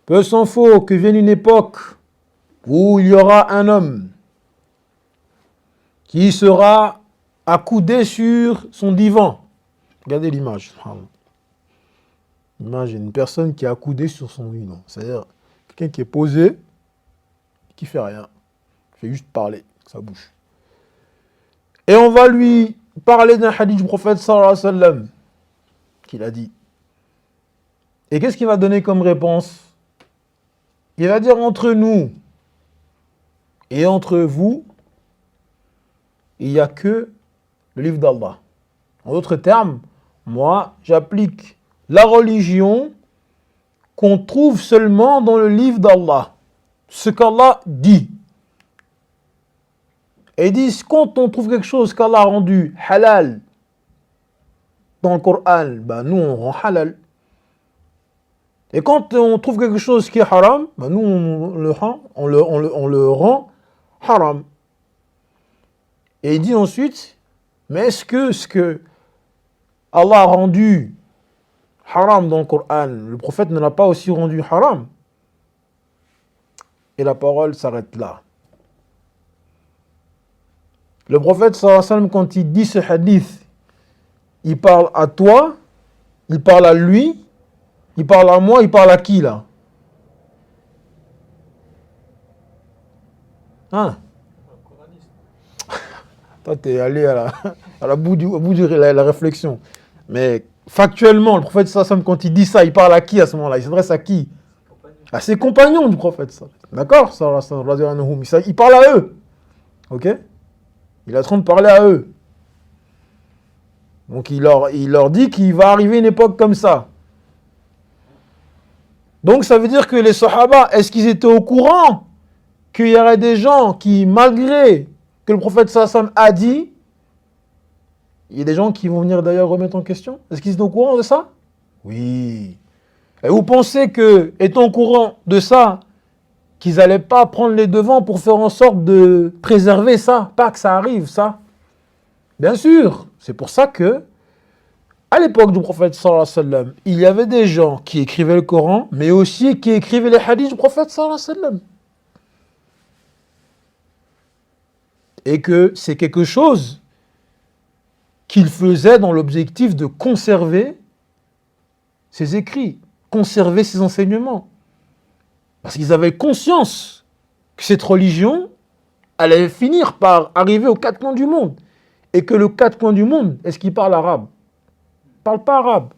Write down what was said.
Peu s'en faut que vienne une époque où il y aura un homme qui sera accoudé sur son divan. Regardez l'image. L'image d'une personne qui est accoudée sur son divan. C'est-à-dire quelqu'un qui est posé, qui fait rien. Il fait juste parler avec sa bouche. Et on va lui parler d'un hadith du prophète sallallahu alayhi wa sallam qu'il a dit. Et qu'est-ce qu'il va donner comme réponse? Il va dire entre nous et entre vous, il n'y a que le livre d'Allah. En d'autres termes, moi, j'applique la religion qu'on trouve seulement dans le livre d'Allah. Ce qu'Allah dit. Et ils disent, quand on trouve quelque chose qu'Allah a rendu halal dans le Coran, ben nous on rend halal. Et quand on trouve quelque chose qui est haram, ben nous on le rend haram. Et il dit ensuite, mais est-ce que ce que Allah a rendu haram dans le Coran, le prophète ne l'a pas aussi rendu haram? Et la parole s'arrête là. Le prophète sallallahu alayhi wa sallam, quand il dit ce hadith, il parle à toi, il parle à lui, il parle à moi, il parle à qui là? Hein? Toi, tu es allé à la bout de la réflexion. Mais factuellement, le prophète sallallahu alayhi wa sallam, quand il dit ça, il parle à qui à ce moment-là? Il s'adresse à qui? À ses compagnons du prophète. D'accord? Il parle à eux. Ok? Il est en train de parler à eux. Donc il leur dit qu'il va arriver une époque comme ça. Donc ça veut dire que les Sahaba, est-ce qu'ils étaient au courant qu'il y aurait des gens qui, malgré que le prophète sallallahu alayhi wa sallam a dit, il y a des gens qui vont venir d'ailleurs remettre en question? Est-ce qu'ils étaient au courant de ça? Oui. Et vous pensez que, étant au courant de ça, qu'ils n'allaient pas prendre les devants pour faire en sorte de préserver ça, pas que ça arrive, ça? Bien sûr, c'est pour ça que, à l'époque du prophète sallallahu alayhi wa sallam, il y avait des gens qui écrivaient le Coran, mais aussi qui écrivaient les hadiths du prophète sallallahu alayhi wa sallam. Et que c'est quelque chose qu'ils faisaient dans l'objectif de conserver ses écrits, conserver ses enseignements. Parce qu'ils avaient conscience que cette religion allait finir par arriver aux quatre coins du monde. Et que le quatre coins du monde, est-ce qu'ils parlent arabe? Ils ne parlent pas arabe.